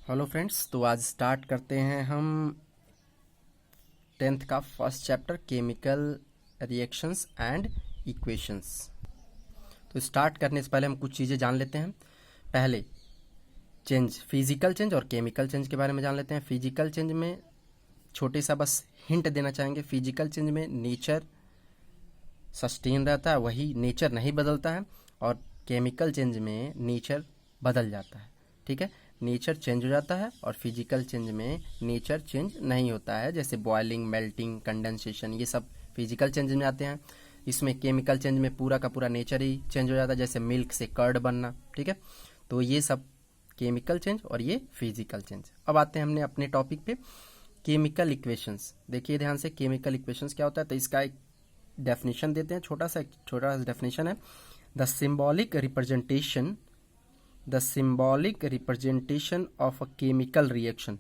Hello friends, तो आज start करते हैं हम 10th का first chapter chemical reactions and equations. तो स्टार्ट करने से पहले हम कुछ चीज़ें जान लेते हैं। पहले चेंज, फिजिकल चेंज और केमिकल चेंज के बारे में जान लेते हैं। फिजिकल चेंज में छोटे सा बस हिंट देना चाहेंगे। फिजिकल चेंज में नेचर सस्टेन रहता है, वही नेचर नहीं बदलता है, और केमिकल चेंज में नेचर बदल जाता है। ठीक है, नेचर चेंज हो जाता है और फिजिकल चेंज में नेचर चेंज नहीं होता है। जैसे बॉइलिंग, मेल्टिंग, कंडेंसेशन, ये सब फिजिकल चेंज में आते हैं। इसमें केमिकल चेंज में पूरा का पूरा नेचर ही चेंज हो जाता है, जैसे मिल्क से कर्ड बनना। ठीक है, तो ये सब केमिकल चेंज और ये फिजिकल चेंज। अब आते हैं हमने अपने टॉपिक पे, केमिकल इक्वेशंस। देखिए ध्यान से, केमिकल इक्वेशंस क्या होता है, तो इसका एक डेफिनेशन देते हैं। छोटा सा डेफिनेशन है, the symbolic representation of a chemical reaction.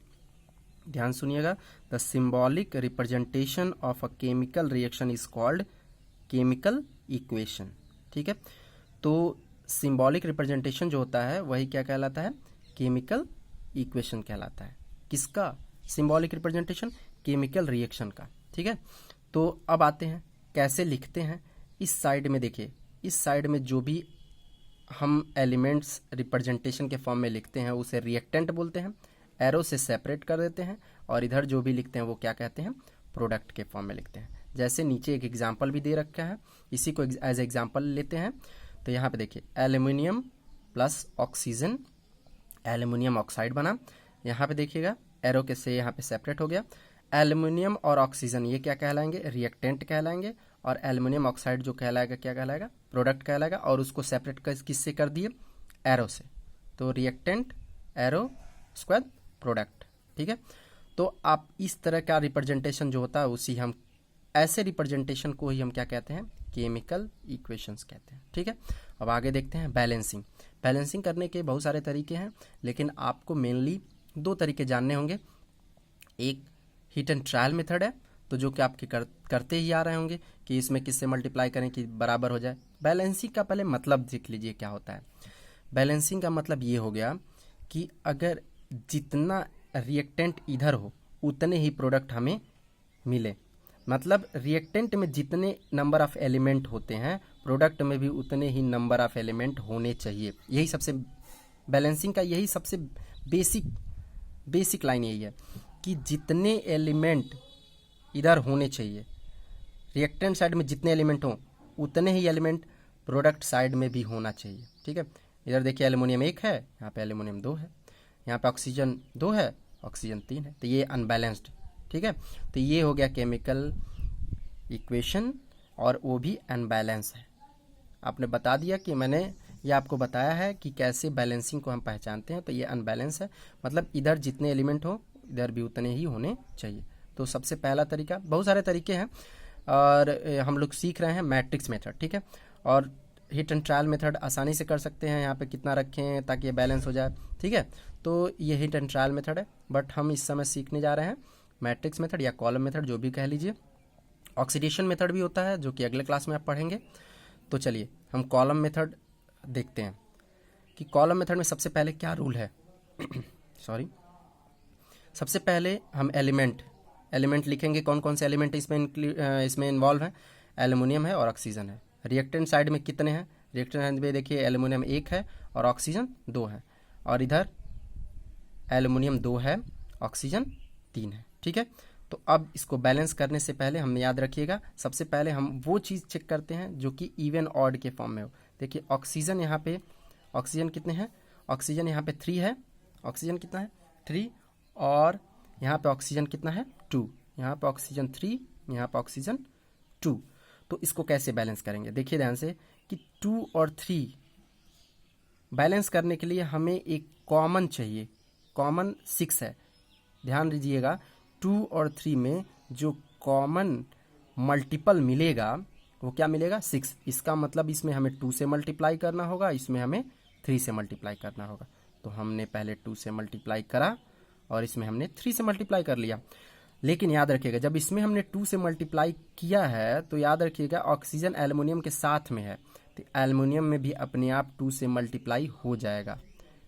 ध्यान सुनिएगा, the symbolic representation of a chemical reaction is called chemical equation. ठीक है, तो सिंबॉलिक रिप्रेजेंटेशन जो होता है वही क्या कहलाता है, केमिकल इक्वेशन कहलाता है। किसका सिंबॉलिक रिप्रेजेंटेशन? केमिकल रिएक्शन का। ठीक है, तो अब आते हैं कैसे लिखते हैं। इस साइड में देखिए, इस साइड में जो भी हम एलिमेंट्स रिप्रेजेंटेशन के फॉर्म में लिखते हैं उसे रिएक्टेंट बोलते हैं, एरो से सेपरेट कर देते हैं, और इधर जो भी लिखते हैं वो क्या कहते हैं, प्रोडक्ट के फॉर्म में लिखते हैं। जैसे नीचे एक एग्जाम्पल भी दे रखा है, इसी को एज एग्जाम्पल लेते हैं। तो यहाँ पे देखिए, aluminium plus oxygen, aluminium oxide बना। यहाँ पे देखिएगा एरो के से यहाँ पे सेपरेट हो गया। एल्यूमिनियम और ऑक्सीजन ये क्या कहलाएंगे, रिएक्टेंट कहलाएंगे, और एल्यूमिनियम ऑक्साइड जो कहलाएगा क्या कहलाएगा, प्रोडक्ट कहलाएगा। और उसको सेपरेट किससे कर दिए, एरो से। तो रिएक्टेंट, एरो, स्क्वायर, प्रोडक्ट। ठीक है, तो आप इस तरह का रिप्रेजेंटेशन जो होता है उसी हम ऐसे रिप्रेजेंटेशन को ही हम क्या कहते हैं, केमिकल इक्वेशंस कहते हैं। ठीक है, अब आगे देखते हैं बैलेंसिंग। बैलेंसिंग करने के बहुत सारे तरीके हैं, लेकिन आपको मेनली दो तरीके जानने होंगे। एक हिट एंड ट्रायल मेथड है, तो जो कि आपके करते ही आ रहे होंगे कि इसमें किससे मल्टीप्लाई करें कि बराबर हो जाए। बैलेंसिंग का पहले मतलब देख लीजिए क्या होता है। बैलेंसिंग का मतलब ये हो गया कि अगर जितना रिएक्टेंट इधर हो उतने ही प्रोडक्ट हमें मिले। मतलब रिएक्टेंट में जितने नंबर ऑफ एलिमेंट होते हैं, प्रोडक्ट में भी उतने ही नंबर ऑफ एलिमेंट होने चाहिए। यही सबसे बैलेंसिंग का यही सबसे बेसिक लाइन यही है कि जितने एलिमेंट इधर होने चाहिए, रिएक्टेंट साइड में जितने एलिमेंट हों उतने ही एलिमेंट प्रोडक्ट साइड में भी होना चाहिए। ठीक है, इधर देखिए एल्यूमिनियम 1 है, यहाँ पे एल्यूमिनियम 2 है, यहाँ पे ऑक्सीजन 2 है, ऑक्सीजन 3 है, तो ये अनबैलेंस्ड। ठीक है, तो ये हो गया केमिकल इक्वेशन, और वो भी अनबैलेंस है। आपने बता दिया कि मैंने ये आपको बताया है कि कैसे बैलेंसिंग को हम पहचानते हैं। तो ये अनबैलेंस है, मतलब इधर जितने एलिमेंट हो इधर भी उतने ही होने चाहिए। तो सबसे पहला तरीका, बहुत सारे तरीके हैं और हम लोग सीख रहे हैं मैट्रिक्स मेथड। ठीक है, और हिट एंड ट्रायल मेथड आसानी से कर सकते हैं। यहाँ पे कितना रखें ताकि ये बैलेंस हो जाए। ठीक है, तो ये हिट एंड ट्रायल मेथड है, बट हम इस समय सीखने जा रहे हैं मैट्रिक्स मेथड या कॉलम मेथड, जो भी कह लीजिए। ऑक्सीडेशन मेथड भी होता है जो कि अगले क्लास में आप पढ़ेंगे। तो चलिए हम कॉलम मेथड देखते हैं कि कॉलम मेथड में सबसे पहले क्या रूल है। सॉरी, सबसे पहले हम एलिमेंट लिखेंगे। कौन कौन से एलिमेंट इसमें इन्वॉल्व है। एल्यूमिनियम है और ऑक्सीजन है। रिएक्टेंट साइड में कितने हैं, रिएक्टेंट साइड में देखिए एल्यूमिनियम 1 है और ऑक्सीजन 2 है, और इधर एल्यूमिनियम 2 है, ऑक्सीजन 3 है। ठीक है, तो अब इसको बैलेंस करने से पहले हम याद रखिएगा, सबसे पहले हम वो चीज़ चेक करते हैं जो कि इवन ऑड के फॉर्म में हो। देखिए ऑक्सीजन यहाँ पे, ऑक्सीजन कितने हैं, ऑक्सीजन यहाँ पे 3 है, ऑक्सीजन कितना है 3, और यहाँ पे ऑक्सीजन कितना है 2, यहाँ पे ऑक्सीजन 3, यहाँ पे ऑक्सीजन 2। तो इसको कैसे बैलेंस करेंगे, देखिए ध्यान से कि 2 और 3 बैलेंस करने के लिए हमें एक कॉमन चाहिए। कॉमन 6 है, ध्यान दीजिएगा। 2 और 3 में जो कॉमन मल्टीपल मिलेगा वो क्या मिलेगा, 6। इसका मतलब इसमें हमें 2 से मल्टीप्लाई करना होगा, इसमें हमें 3 से मल्टीप्लाई करना होगा। तो हमने पहले 2 से मल्टीप्लाई करा और इसमें हमने 3 से मल्टीप्लाई कर लिया। लेकिन याद रखिएगा, जब इसमें हमने 2 से मल्टीप्लाई किया है तो याद रखिएगा ऑक्सीजन एल्युमिनियम के साथ में है, तो एल्युमिनियम में भी अपने आप 2 से मल्टीप्लाई हो जाएगा।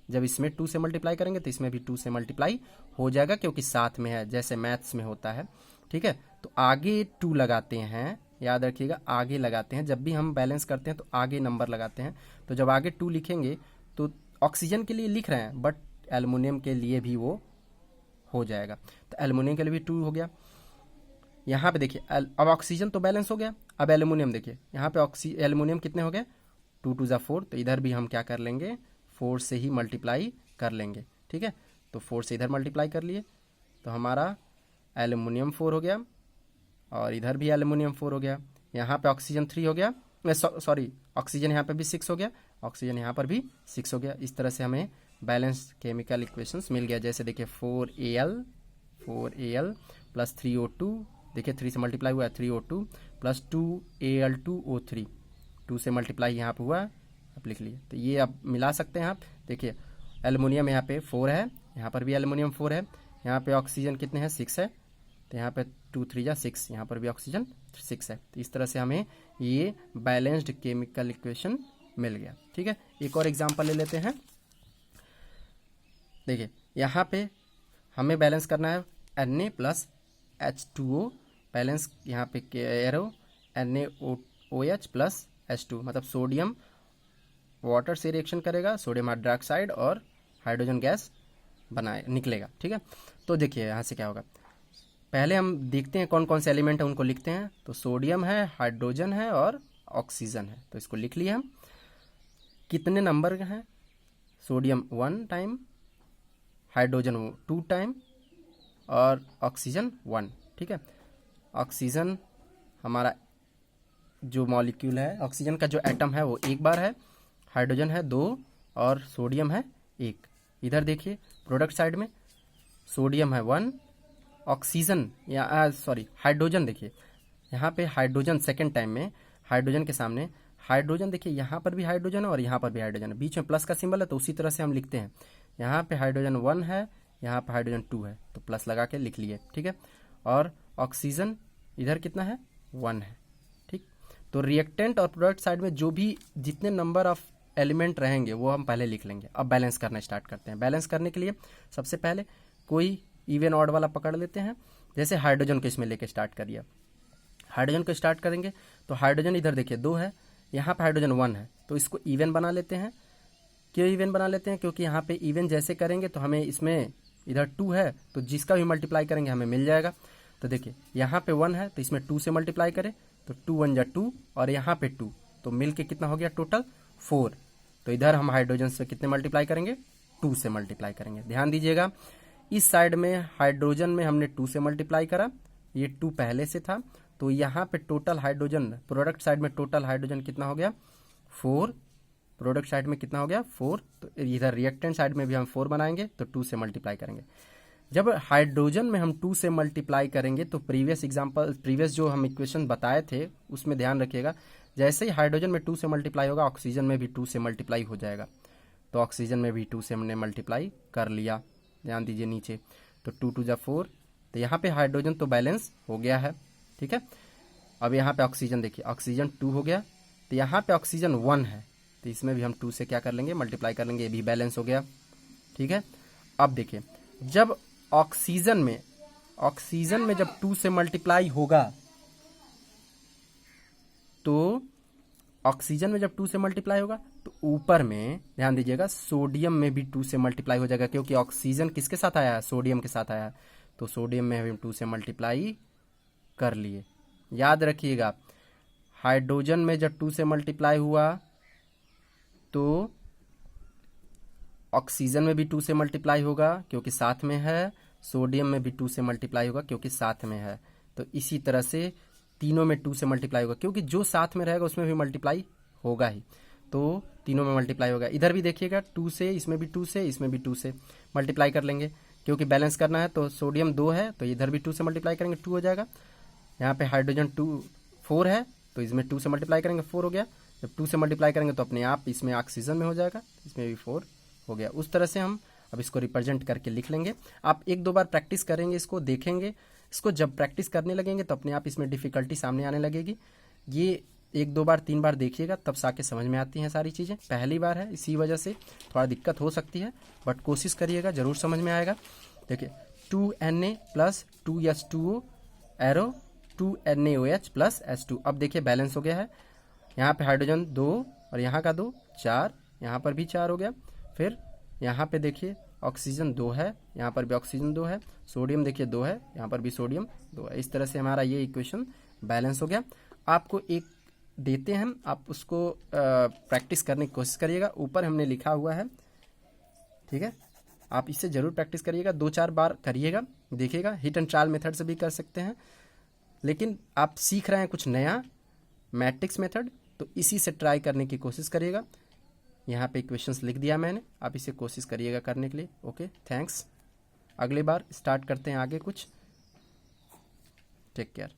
जब इसमें 2 से मल्टीप्लाई करेंगे तो इसमें भी 2 से मल्टीप्लाई हो जाएगा, क्योंकि साथ में है, जैसे मैथ्स में होता है। ठीक है, तो आगे 2 लगाते हैं, याद रखिएगा आगे लगाते हैं। जब भी हम बैलेंस करते हैं तो आगे नंबर लगाते हैं। तो जब आगे 2 लिखेंगे तो ऑक्सीजन के लिए लिख रहे हैं, बट एल्युमिनियम के लिए भी वो हो जाएगा। तो एल्युमिनियम के लिए भी 2 हो गया। यहाँ पे देखिए अब ऑक्सीजन तो बैलेंस हो गया। अब एल्युमिनियम देखिए, यहाँ पे एल्युमिनियम कितने हो गए, 2 2 4। तो इधर भी हम क्या कर लेंगे, 4 से ही मल्टीप्लाई कर लेंगे। ठीक है, तो 4 से इधर मल्टीप्लाई कर लिए तो हमारा एल्युमिनियम 4 हो गया, और इधर भी एल्युमिनियम 4 हो गया। यहाँ पे ऑक्सीजन 3 हो गया, सॉरी ऑक्सीजन यहाँ पे भी 6 हो गया, ऑक्सीजन यहाँ पर भी 6 हो गया। इस तरह से हमें बैलेंस केमिकल इक्वेशंस मिल गया। जैसे देखिए 4Al प्लस 3O2, देखिए 3 से मल्टीप्लाई हुआ है, 3O2 प्लस 2Al2O3, 2 से मल्टीप्लाई यहाँ पे हुआ, आप लिख लिए। तो ये आप मिला सकते हैं आप। देखिए एल्युमिनियम यहाँ पे 4 है, यहाँ पर भी एल्युमिनियम 4 है, यहाँ पे ऑक्सीजन कितने हैं, 6 है, तो यहाँ पे 2 3 जा 6, यहाँ पर भी ऑक्सीजन 6 है। तो इस तरह से हमें ये बैलेंस्ड केमिकल इक्वेशन मिल गया। ठीक है, एक और एग्जांपल ले लेते हैं। देखिए यहाँ पे हमें बैलेंस करना है Na प्लस H2O, बैलेंस यहाँ पे एरो NaOH प्लस H2, मतलब सोडियम वाटर से रिएक्शन करेगा, सोडियम हाइड्रोक्साइड और हाइड्रोजन गैस निकलेगा। ठीक है, तो देखिए यहाँ से क्या होगा, पहले हम देखते हैं कौन कौन से एलिमेंट है, उनको लिखते हैं। तो सोडियम है, हाइड्रोजन है और ऑक्सीजन है, तो इसको लिख लिया हम। कितने नंबर हैं, सोडियम 1 टाइम, हाइड्रोजन 2 टाइम और ऑक्सीजन 1। ठीक है, ऑक्सीजन हमारा जो मॉलिक्यूल है, ऑक्सीजन का जो एटम है वो 1 बार है, हाइड्रोजन है 2 और सोडियम है 1। इधर देखिए प्रोडक्ट साइड में सोडियम है 1, ऑक्सीजन या हाइड्रोजन, देखिए यहाँ पे हाइड्रोजन सेकेंड टाइम में, हाइड्रोजन के सामने हाइड्रोजन, देखिए यहाँ पर भी हाइड्रोजन है और यहाँ पर भी हाइड्रोजन है, बीच में प्लस का सिंबल है, तो उसी तरह से हम लिखते हैं। यहाँ पे हाइड्रोजन 1 है, यहाँ पे हाइड्रोजन 2 है, तो प्लस लगा के लिख लिए। ठीक है, और ऑक्सीजन इधर कितना है, 1 है। ठीक, तो रिएक्टेंट और प्रोडक्ट साइड में जो भी जितने नंबर ऑफ एलिमेंट रहेंगे वो हम पहले लिख लेंगे। अब बैलेंस करना स्टार्ट करते हैं। बैलेंस करने के लिए सबसे पहले कोई इवन ऑड वाला पकड़ लेते हैं। जैसे हाइड्रोजन को इसमें लेके स्टार्ट करिए, हाइड्रोजन को स्टार्ट करेंगे तो हाइड्रोजन इधर देखिए 2 है, यहाँ पे हाइड्रोजन 1 है, तो इसको इवन बना लेते हैं। क्यों इवन बना लेते हैं, क्योंकि यहाँ पे इवन जैसे करेंगे तो हमें इसमें इधर 2 है, तो जिसका भी मल्टीप्लाई करेंगे हमें मिल जाएगा। तो देखिए यहाँ पे 1 है, तो इसमें 2 से मल्टीप्लाई करें तो 2 1 जा 2 और यहाँ पे 2, तो मिल के कितना हो गया टोटल 4। तो इधर हम हाइड्रोजन से कितने मल्टीप्लाई करेंगे, 2 से मल्टीप्लाई करेंगे। ध्यान दीजिएगा, इस साइड में हाइड्रोजन में हमने 2 से मल्टीप्लाई करा, ये 2 पहले से था, तो यहाँ पे टोटल हाइड्रोजन प्रोडक्ट साइड में टोटल हाइड्रोजन कितना हो गया 4, प्रोडक्ट साइड में कितना हो गया 4। तो इधर रिएक्टेंट साइड में भी हम 4 बनाएंगे तो 2 से मल्टीप्लाई करेंगे। जब हाइड्रोजन में हम 2 से मल्टीप्लाई करेंगे तो प्रीवियस जो हम इक्वेशन बताए थे उसमें ध्यान रखिएगा, जैसे ही हाइड्रोजन में 2 से मल्टीप्लाई होगा ऑक्सीजन में भी 2 से मल्टीप्लाई हो जाएगा। तो ऑक्सीजन में भी 2 से हमने मल्टीप्लाई कर लिया। ध्यान दीजिए नीचे, तो 2 2 जा 4, तो यहाँ पे हाइड्रोजन तो बैलेंस हो गया है। ठीक है, अब यहाँ पे ऑक्सीजन देखिए, ऑक्सीजन 2 हो गया, तो यहाँ पे ऑक्सीजन 1 है, तो इसमें भी हम 2 से क्या कर लेंगे, मल्टीप्लाई कर लेंगे, ये भी बैलेंस हो गया। ठीक है, अब देखिए जब ऑक्सीजन में जब 2 से मल्टीप्लाई होगा, तो ऑक्सीजन में जब 2 से मल्टीप्लाई होगा तो ऊपर में ध्यान दीजिएगा सोडियम में भी 2 से मल्टीप्लाई हो जाएगा, क्योंकि ऑक्सीजन किसके साथ आया है, सोडियम के साथ आया है, तो सोडियम में हम 2 से मल्टीप्लाई कर लिए। याद रखिएगा, हाइड्रोजन में जब 2 से मल्टीप्लाई हुआ तो ऑक्सीजन में भी 2 से मल्टीप्लाई होगा क्योंकि साथ में है, सोडियम में भी 2 से मल्टीप्लाई होगा क्योंकि साथ में है। तो इसी तरह से तीनों में 2 से मल्टीप्लाई होगा, क्योंकि जो साथ में रहेगा उसमें भी मल्टीप्लाई होगा ही, तो तीनों में मल्टीप्लाई होगा। इधर भी देखिएगा 2 से, इसमें भी 2 से, इसमें भी 2 से मल्टीप्लाई कर लेंगे, क्योंकि बैलेंस करना है। तो सोडियम 2 है तो इधर भी 2 से मल्टीप्लाई करेंगे 2 हो जाएगा। यहाँ पे हाइड्रोजन 4 है तो इसमें 2 से मल्टीप्लाई करेंगे 4 हो गया। जब 2 से मल्टीप्लाई करेंगे तो अपने आप इसमें ऑक्सीजन में हो जाएगा, इसमें भी 4 हो गया। उस तरह से हम अब इसको रिप्रेजेंट करके लिख लेंगे। आप 1-2 बार प्रैक्टिस करेंगे, इसको देखेंगे, इसको जब प्रैक्टिस करने लगेंगे तो अपने आप इसमें डिफिकल्टी सामने आने लगेगी। ये एक दो बार 3 बार देखिएगा तब जाके समझ में आती हैं सारी चीज़ें। पहली बार है इसी वजह से थोड़ा दिक्कत हो सकती है, बट कोशिश करिएगा, ज़रूर समझ में आएगा। देखिए 2Na plus 2H2O arrow 2NaOH plus H2। अब देखिए बैलेंस हो गया है, यहाँ पे हाइड्रोजन 2 और यहाँ का 2 4, यहाँ पर भी 4 हो गया। फिर यहाँ पे देखिए ऑक्सीजन 2 है, यहाँ पर भी ऑक्सीजन 2 है, सोडियम देखिए 2 है, यहाँ पर भी सोडियम 2 है। इस तरह से हमारा ये इक्वेशन बैलेंस हो गया। आपको एक देते हैं, आप उसको प्रैक्टिस करने की कोशिश करिएगा, ऊपर हमने लिखा हुआ है, ठीक है। आप इससे ज़रूर प्रैक्टिस करिएगा, 2-4 बार करिएगा, देखिएगा। हिट एंड ट्रायल मेथड से भी कर सकते हैं, लेकिन आप सीख रहे हैं कुछ नया मैट्रिक्स मेथड, तो इसी से ट्राई करने की कोशिश करिएगा। यहाँ पे क्वेश्चंस लिख दिया मैंने, आप इसे कोशिश करिएगा करने के लिए। Okay, thanks. अगले बार स्टार्ट करते हैं आगे कुछ। Take care.